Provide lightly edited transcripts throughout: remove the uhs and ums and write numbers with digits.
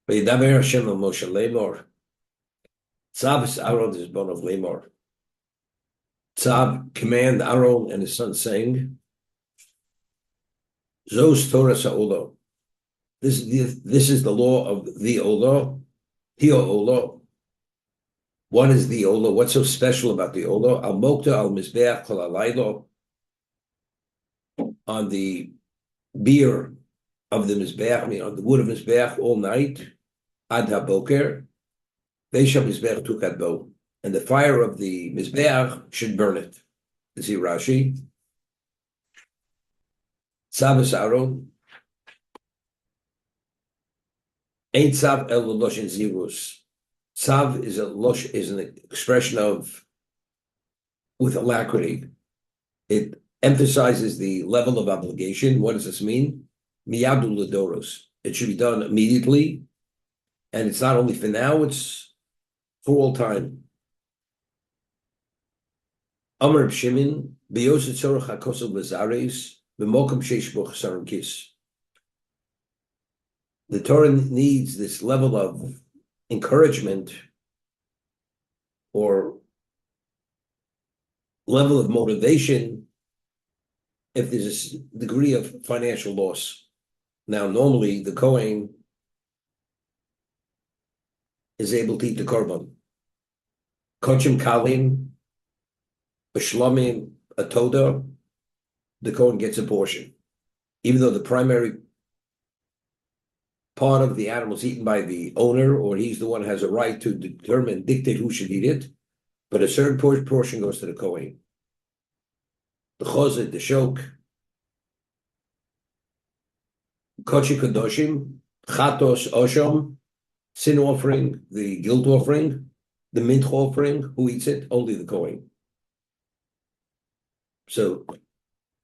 V'yidaber Hashem el Moshe Lemor. Tzav is Aaron is born of Lemor. Tzav command Aaron and his son saying, Zos Torah Olah. This is the law of the Olah. Hio Olah. What is the Olah? What's so special about the Olah? Al Mokta al Mizbeach kol alaylo. On the beer of the Mizbeach, I mean on the wood of Mizbeach all night, ad haboker, Veisham Mizbeach tukad bo, and the fire of the Mizbeach should burn it. You see Rashi. Tzav Aaron. Ein tzav el loshin zirus. Tzav is an expression of with alacrity. It emphasizes the level of obligation. What does this mean? Miyadu ledoros. It should be done immediately, and it's not only for now; it's for all time. Amar Shimon biyoset tzorach hakosel bezares b'mokum sheish bo chesaron kis. The Torah needs this level of encouragement or level of motivation if there's a degree of financial loss. Now, normally the Kohen is able to eat the korban. Kochim kalim, a shlamim, a toda, the Kohen gets a portion. Even though the primary part of the animal is eaten by the owner, or he's the one who has a right to determine, dictate who should eat it, but a certain portion goes to the Kohen. The chozet, the shok, kochi kadoshim, chatos osham, sin offering, the guilt offering, the mint offering, who eats it? Only the Kohen. So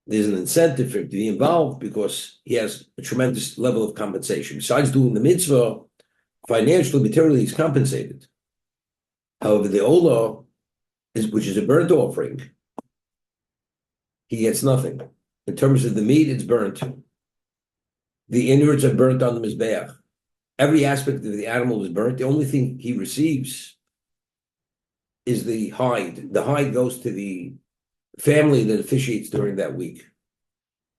there's an incentive for him to be involved because he has a tremendous level of compensation. Besides doing the mitzvah, financially, materially, he's compensated. However, the Olah, which is a burnt offering, he gets nothing. In terms of the meat, it's burnt. The innards are burnt on the Mizbeach. Every aspect of the animal is burnt. The only thing he receives is the hide. The hide goes to the family that officiates during that week.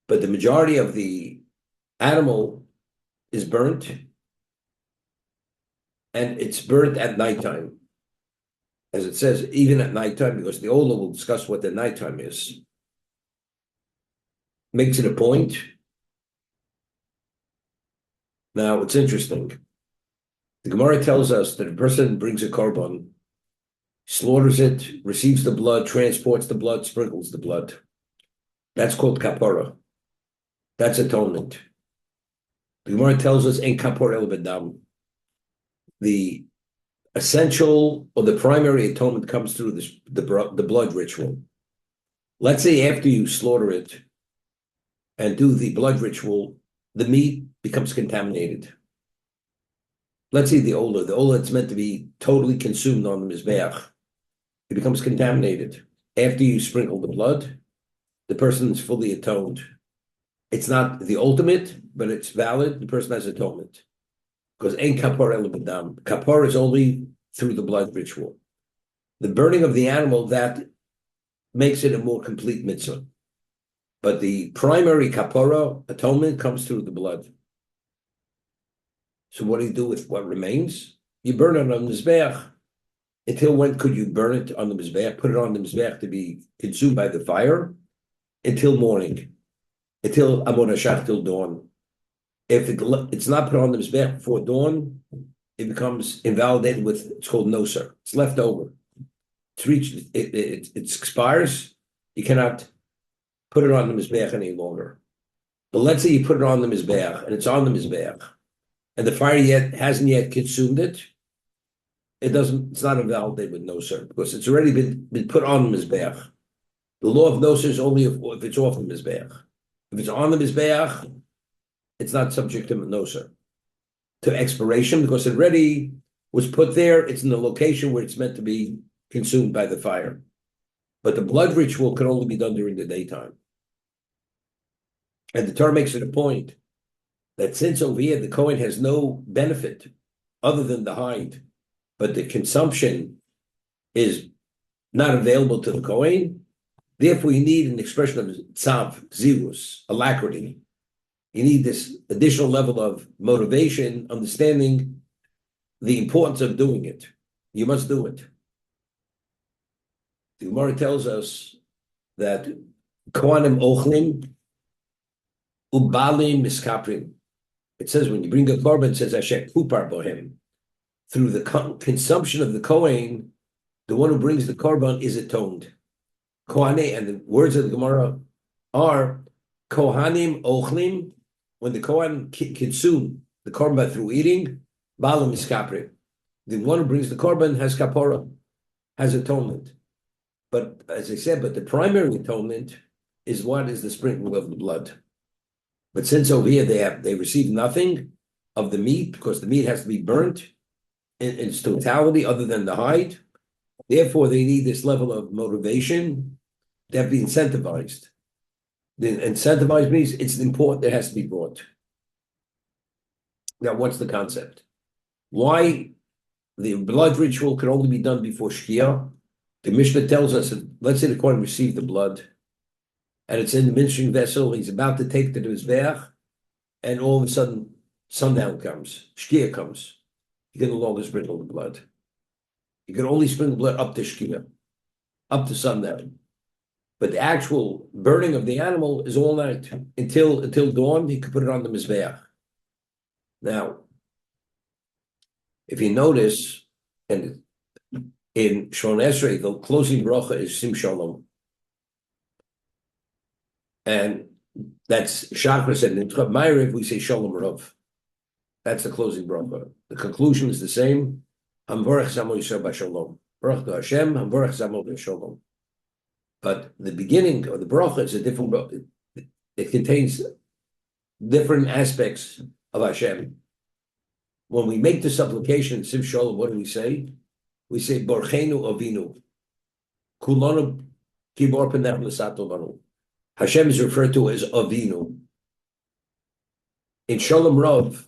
But the majority of the animal is burnt, and it's burnt at nighttime. As it says, even at nighttime, because the Olah will discuss what the nighttime is. Makes it a point. Now, it's interesting. The Gemara tells us that a person brings a korban, slaughters it, receives the blood, transports the blood, sprinkles the blood. That's called kapara. That's atonement. The Gemara tells us, "En kapor el bedam." The essential or the primary atonement comes through the blood ritual. Let's say after you slaughter it and do the blood ritual, the meat becomes contaminated. Let's say the Olah, it's meant to be totally consumed on the Mizbeach. It becomes contaminated. After you sprinkle the blood, the person is fully atoned. It's not the ultimate, but it's valid. The person has atonement. Because ein kapor el b'dam. Kapor is only through the blood ritual. The burning of the animal, that makes it a more complete mitzvah. But the primary kapora, atonement, comes through the blood. So what do you do with what remains? You burn it on the Mizbeach. Until when could you burn it on the Mizbeach, put it on the Mizbeach to be consumed by the fire? Until morning. Until Amon Hashach, till dawn. If it's not put on the Mizbeach before dawn, it becomes invalidated with, it's called noser. It's left over. It's reached, it expires. You cannot put it on the Mizbeach any longer. But let's say you put it on the Mizbeach, and it's on the Mizbeach, and the fire hasn't yet consumed it. It's not invalidated with noser, because it's already been put on the Mizbeach. The law of noser is only if it's off the Mizbeach. If it's on the Mizbeach, it's not subject to noser, to expiration, because it already was put there. It's in the location where it's meant to be consumed by the fire. But the blood ritual can only be done during the daytime. And the Torah makes it a point that since over here the Kohen has no benefit other than the hide, but the consumption is not available to the Kohen. Therefore, you need an expression of Tzav, zirus, alacrity. You need this additional level of motivation, understanding the importance of doing it. You must do it. The Gemara tells us that Kohanim ochlim ubalim miskaprim. It says when you bring a korban, it says Asher kupar bohem. Through the consumption of the Kohen, the one who brings the korban is atoned. Kohane, and the words of the Gemara are Kohanim ochlim, when the Kohen consume the korban through eating, balim miskaprim. The one who brings the korban has kapora, has atonement. But as I said, the primary atonement is what is the sprinkling of the blood. But since over here they receive nothing of the meat, because the meat has to be burnt in its totality other than the hide, therefore they need this level of motivation. They have to be incentivized. The incentivized means it's important, it has to be brought. Now, what's the concept? Why the blood ritual can only be done before Shkia? The Mishnah tells us that, let's say the Kohen received the blood, and it's in the ministering vessel, he's about to take to the Mizbeach, and all of a sudden, sundown comes, Shkia comes. He can no longer sprinkle the blood. You can only sprinkle blood up to Shkia, up to sundown. But the actual burning of the animal is all night. Until dawn, he could put it on the Mizbeach. Now, if you notice, and in Shon Esrei, the closing bracha is Sim Shalom. And that's Shachris, and in Tchav Ma'ariv, we say Shalom Rav. That's the closing bracha. The conclusion is the same. Hamvorech Zamo Yisrael B'Shalom. Baruch to Hashem, Hamvorech Zamo B'Shalom. But the beginning of the bracha is a different bracha. It contains different aspects of Hashem. When we make the supplication, Sim Shalom, what do we say? We say, Borchenu Avinu. Kulanu Kibor Penech L'Sato Banu. Hashem is referred to as Avinu. In Shalom Rav,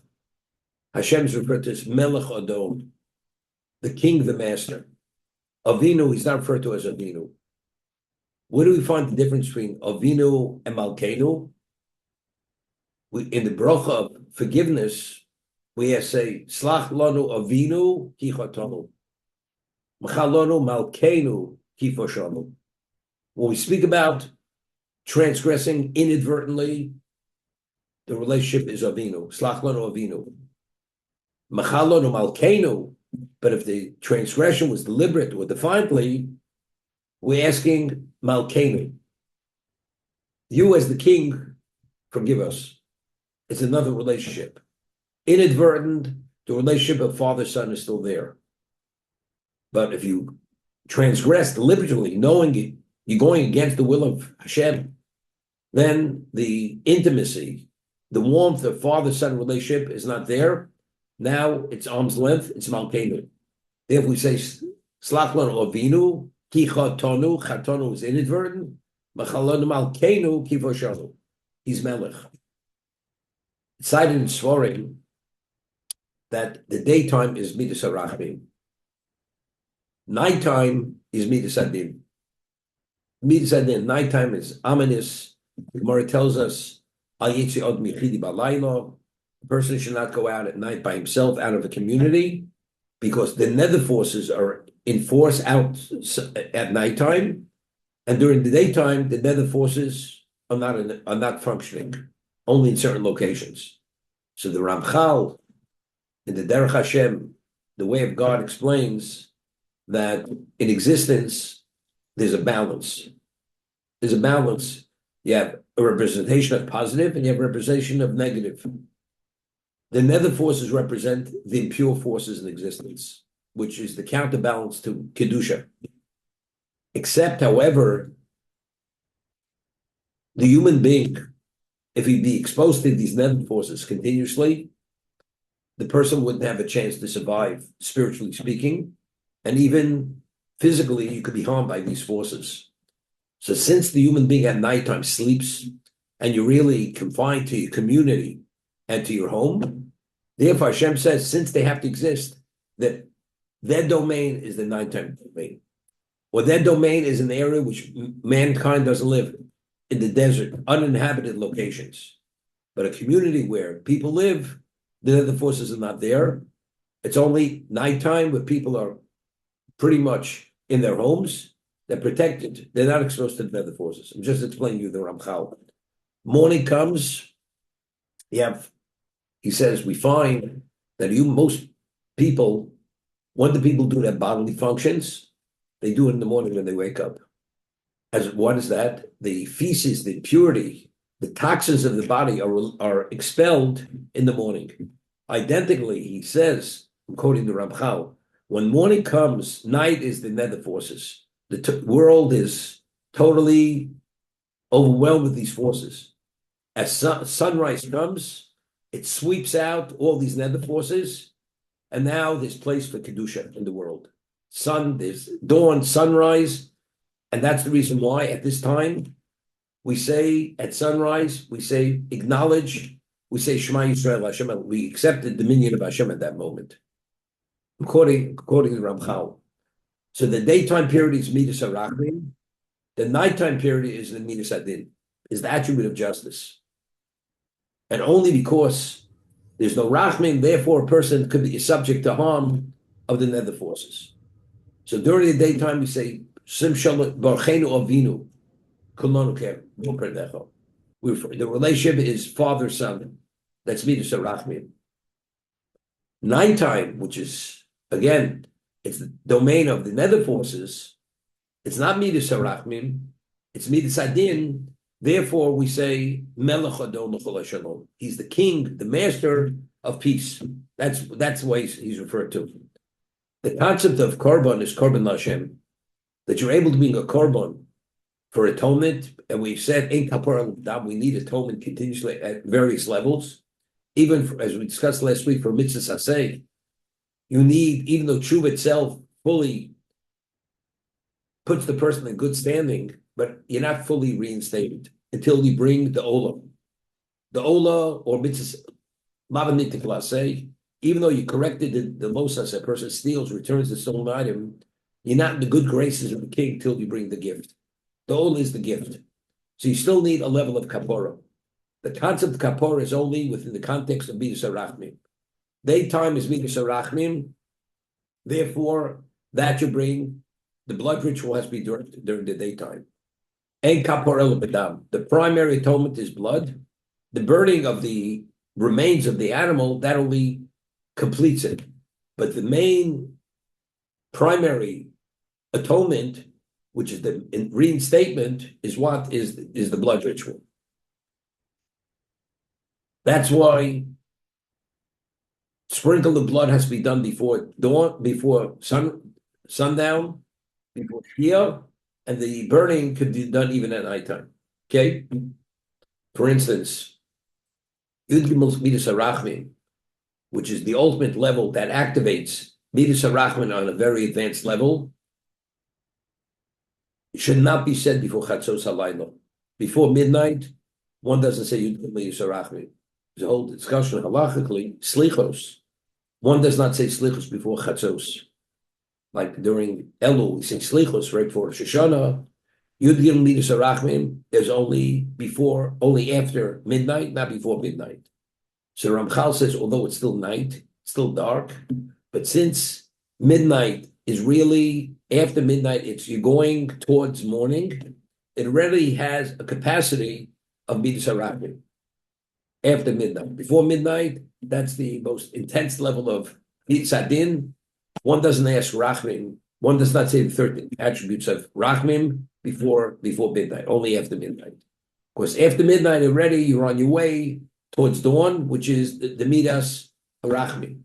Hashem is referred to as Melech Adon, the king, the master. Avinu, he's not referred to as Avinu. Where do we find the difference between Avinu and Malkeinu? In the bracha of forgiveness, we have to say, Slach lanu Avinu ki chatanu. Machal lanu Malkeinu ki foshanu. When we speak about transgressing inadvertently, the relationship is Avinu. Slach lanu Avinu. Machal lanu Malkeinu. But if the transgression was deliberate or defiantly, we're asking Malkeinu. You as the king, forgive us. It's another relationship. Inadvertent, the relationship of father-son is still there. But if you transgress deliberately, knowing you're going against the will of Hashem, then the intimacy, the warmth of father-son relationship is not there. Now it's arm's length, it's Malkeinu. Therefore we say, Slach lanu Avinu, ki chatonu, chatonu is inadvertent, Machalonu Malkeinu ki foshanu. He's Melech. It's cited in Svarim that the daytime is Midas HaRachmim. Nighttime is Midas Adin. Midas Adin, nighttime is ominous. The Gemara tells us, Al Yitzi Od Michidi Balayla. A person should not go out at night by himself, out of a community, because the nether forces are in force out at nighttime, and during the daytime, the nether forces are not functioning, only in certain locations. So the Ramchal, in the Derech Hashem, the way of God, explains that in existence, there's a balance. There's a balance. You have a representation of positive and you have a representation of negative. The nether forces represent the impure forces in existence, which is the counterbalance to Kedusha. Except, however, the human being, if he'd be exposed to these nether forces continuously, the person wouldn't have a chance to survive, spiritually speaking, and even physically, you could be harmed by these forces. So since the human being at nighttime sleeps, and you're really confined to your community and to your home, Therefore, Hashem says, since they have to exist, that their domain is the nighttime domain. Or their domain is an area which mankind doesn't live, in the desert, uninhabited locations. But a community where people live, the other forces are not there. It's only nighttime where people are pretty much in their homes. They're protected. They're not exposed to the other forces. I'm just explaining you the Ramchal. Morning comes, he says, we find that most people, when the people do their bodily functions, they do it in the morning when they wake up. What is that? The feces, the impurity, the toxins of the body are expelled in the morning. Identically, he says, I'm quoting the Ramchal, when morning comes, night is the nether forces. The world is totally overwhelmed with these forces. As sunrise comes, it sweeps out all these nether forces, and now there's place for Kedusha in the world. There's dawn, sunrise, and that's the reason why at this time we say at sunrise, we say acknowledge, we say Shema Yisrael Hashem, we accept the dominion of Hashem at that moment. According to Ramchal. So the daytime period is Midas HaRachmim, the nighttime period is the Midas Adin, is the attribute of justice. And only because there's no Rachmim, therefore a person could be subject to harm of the nether forces. So during the daytime we say Sim Shalom Barchenu Avinu Kulonu Ker Perdecho. The relationship is father-son. That's Midas HaRachmim. Nighttime, which is, again, it's the domain of the nether forces, it's not Midas HaRachmim, it's Midas Adin. Therefore, we say Melech Adon L'Chol Shalom. He's the king, the master of peace. That's the way he's referred to. The concept of korban is korban Hashem, that you're able to bring a korban for atonement, and we said in kapara we need atonement continuously at various levels. Even as we discussed last week for mitzvos aseh, you need, even though tshuva itself fully puts the person in good standing, but you're not fully reinstated until you bring the Olah. The Olah or mitzvos mavanit aseh, even though you corrected the losas, a person steals, returns the stolen item, you're not in the good graces of the king until you bring the gift. The Olah is the gift. So you still need a level of kapora. The concept of kapora is only within the context of Midas HaRachmim. Daytime is Midas HaRachmim. Therefore, that you bring, the blood ritual has to be during the daytime. Ein kapora l'bedam. The primary atonement is blood. The burning of the remains of the animal, that only completes it. But the main primary atonement, which is the reinstatement, is what is the blood ritual. That's why sprinkle the blood has to be done before dawn, before sundown, before shiur, and the burning could be done even at nighttime. Okay? For instance, Yud Gimel Midas HaRachmim, which is the ultimate level that activates Midas HaRachmim on a very advanced level, it should not be said before Chatzos HaLayla. Before midnight, one doesn't say Yud Gimel Midas HaRachmim. There's a whole discussion halachically. Slichos, one does not say slichos before Chatzos. Like during Elul, we sing slichos right before Rosh Hashanah. Yud Gimel Midas HaRachmim, there's only after midnight, not before midnight. So Ramchal says, although it's still night, it's still dark, but since midnight is really after midnight, you're going towards morning, it already has a capacity of Midas HaRachmim. After midnight. Before midnight, that's the most intense level of Midas Adin. One doesn't ask Rachmim. One does not say the 13 attributes of Rachmim before midnight, only after midnight. Of course, after midnight already, you're on your way towards dawn, which is the Midas Rachmim.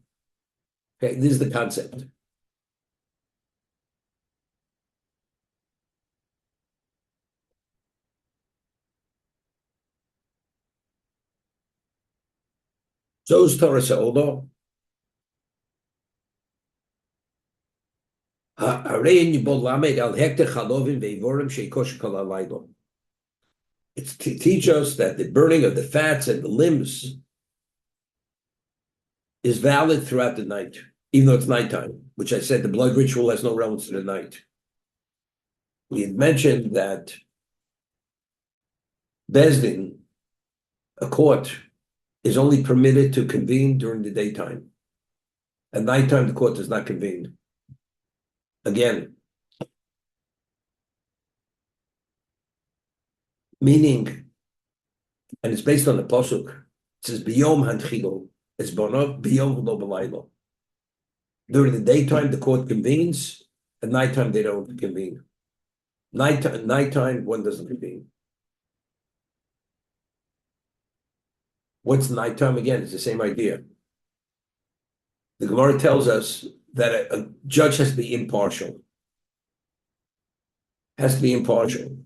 Okay, this is the concept. So is Torah Olah. It's to teach us that the burning of the fats and the limbs is valid throughout the night, even though it's nighttime, which I said the blood ritual has no relevance to the night. We had mentioned that Bezdin, a court, is only permitted to convene during the daytime. At nighttime, the court does not convene. Again, meaning, and it's based on the pasuk. It says biyom hanchilo, it's bonov biyom lo b'laylo. During the daytime, the court convenes. At nighttime, they don't convene. Nighttime, one doesn't convene. What's nighttime again? It's the same idea. The Gemara tells us that a judge has to be impartial. Has to be impartial.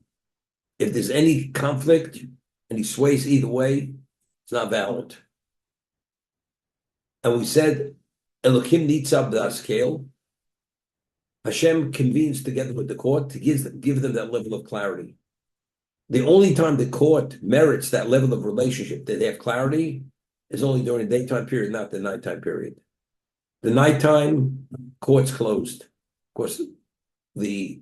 If there's any conflict and he sways either way, it's not valid. And we said, Elohim Nitzav D'Askel, Hashem convenes together with the court to give them that level of clarity. The only time the court merits that level of relationship, that they have clarity, is only during the daytime period, not the nighttime period. The nighttime, court's closed. Of course, the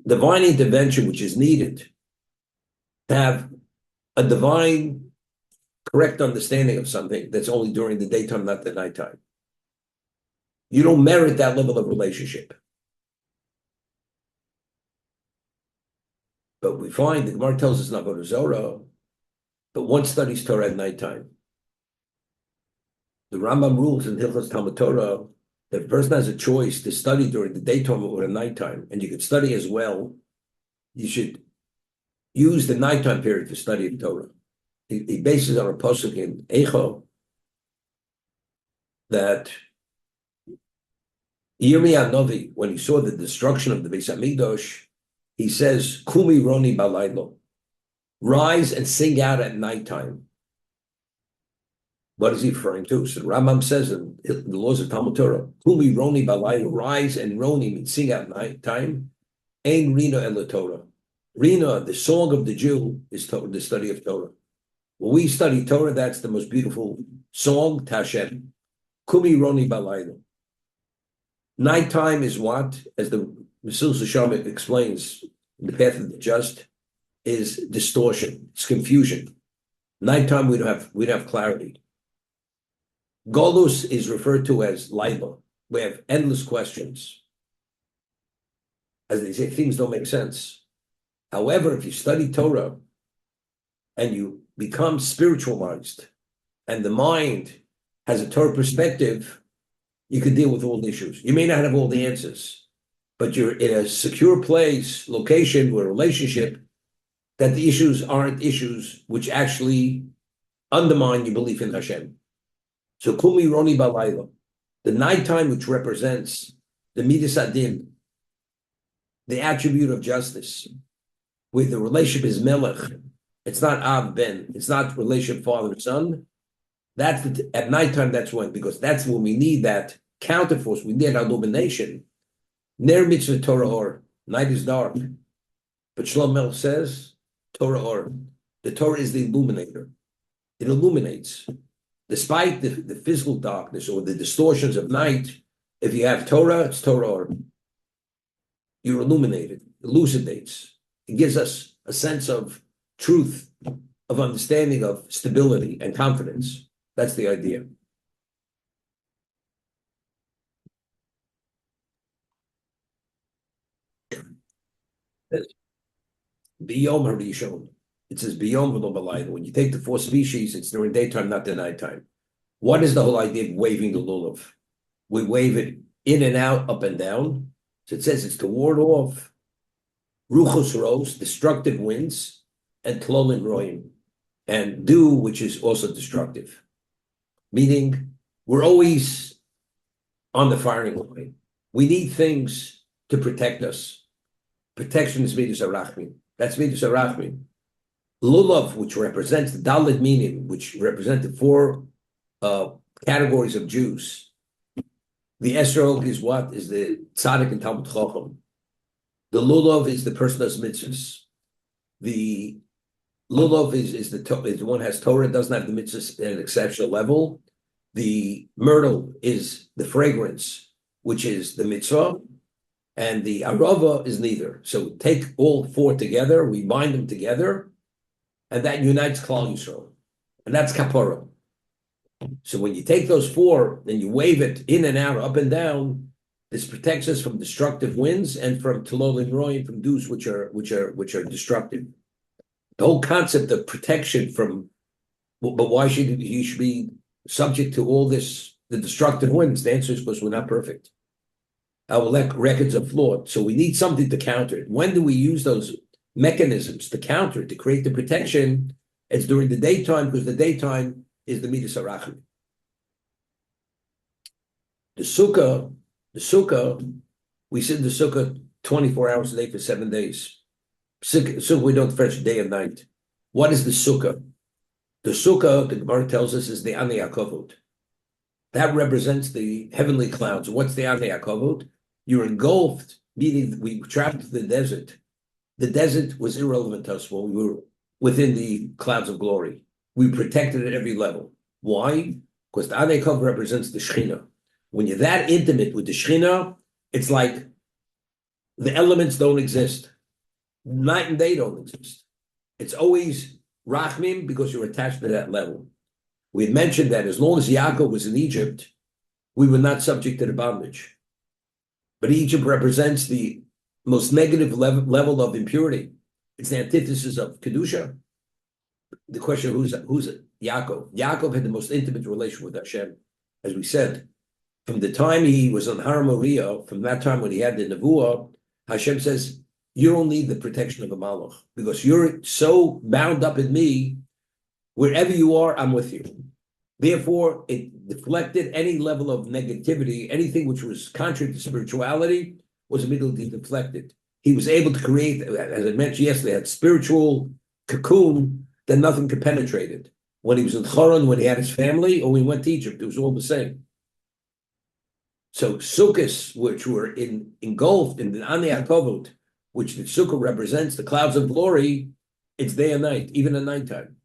divine intervention, which is needed to have a divine, correct understanding of something, that's only during the daytime, not the nighttime. You don't merit that level of relationship. But we find, the Gemara tells us in avodah Zorah, but one studies Torah at nighttime. The Rambam rules in Hilchos Talmud Torah that a person has a choice to study during the daytime or the nighttime, and you could study as well. You should use the nighttime period to study the Torah. He bases on a pasuk in Echo that Yirmiyah Novi, when he saw the destruction of the Beis Hamikdash, he says, Kumi Roni Balaylo, rise and sing out at nighttime. What is he referring to? So Rambam says in the laws of Talmud Torah, Kumi Roni Balaylo, rise, and Roni means sing out at nighttime. Ein Rina El Torah. Rina, the song of the Jew, is the study of Torah. When we study Torah, that's the most beautiful song, Tashem. Kumi Roni Balaylo. Nighttime is what, as the Mesilas Yesharim explains in the Path of the Just, is distortion. It's confusion. Nighttime, we don't have clarity. Golus is referred to as Laila. We have endless questions. As they say, things don't make sense. However, if you study Torah and you become spiritualized and the mind has a Torah perspective, you can deal with all the issues. You may not have all the answers, but you're in a secure place, location, or relationship that the issues aren't issues which actually undermine your belief in Hashem. So Kumi Roni Balayla, the nighttime which represents the Midas Adin, the attribute of justice, where the relationship is Melech, it's not Av Ben, it's not relationship father and son. That's at nighttime, that's when, because that's when we need that counterforce, we need illumination. Ner mitzvah Torah or, night is dark. But Shlomo Melech says, Torah or, the Torah is the illuminator. It illuminates. Despite the physical darkness or the distortions of night, if you have Torah, it's Torah or. You're illuminated, elucidates. It gives us a sense of truth, of understanding, of stability and confidence. That's the idea. Biyom Harishon. It says Biyom v'lo b'layla. When you take the four species, it's during daytime, not the nighttime. What is the whole idea of waving the lulav? We wave it in and out, up and down. So it says it's to ward off ruchos ros, destructive winds, and tlolin roim, and dew, which is also destructive. Meaning, we're always on the firing line. We need things to protect us. Protection is Midas Arachmin. That's Midas Arachmin. Lulav, which represents the Dalit meaning, which represent the four categories of Jews. The Esrog is what? Is the Tzaddik and Talmud Chacham. The Lulav is the person that's mitzvahs. The Lulav is the one who has Torah, doesn't have the mitzvahs at an exceptional level. The myrtle is the fragrance, which is the mitzvah, and the arava is neither. So take all four together, we bind them together, and that unites Klal Yisrael. And that's kapara. So when you take those four and you wave it in and out, up and down, this protects us from destructive winds and from Tolol Roim, from dews which are destructive. The whole concept of protection from, but why should you should be subject to all this, the destructive winds? The answer is because we're not perfect. Our records are flawed. So we need something to counter it. When do we use those mechanisms to counter it, to create the protection? It's during the daytime, because the daytime is the midas harachim. The sukkah, we sit in the sukkah 24 hours a day for 7 days. Sukkah, we don't fetch day and night. What is the sukkah? The sukkah, the Gemara tells us, is the Anei HaKavod. That represents the heavenly clouds. What's the Anei HaKavod? You're engulfed, meaning we traveled to the desert. The desert was irrelevant to us when we were within the clouds of glory. We protected it at every level. Why? Because the Anei HaKavod represents the Shekhinah. When you're that intimate with the Shekhinah, it's like the elements don't exist. Night and day don't exist. It's always Rachmim because you're attached to that level. We had mentioned that as long as Yaakov was in Egypt, we were not subject to the bondage. But Egypt represents the most negative level of impurity. It's the antithesis of Kedusha. The question, who's it? Yaakov. Yaakov had the most intimate relation with Hashem. As we said, from the time he was on Har Moriah, from that time when he had the Nevuah, Hashem says, you don't need the protection of a malach because you're so bound up in me. Wherever you are, I'm with you. Therefore, it deflected any level of negativity, anything which was contrary to spirituality was immediately deflected. He was able to create, as I mentioned yesterday, that spiritual cocoon that nothing could penetrate it. When he was in Choron, when he had his family, or when he went to Egypt, it was all the same. So sukkahs, which were engulfed in the Anei HaKavod, which the sukkah represents, the clouds of glory, it's day and night, even at nighttime.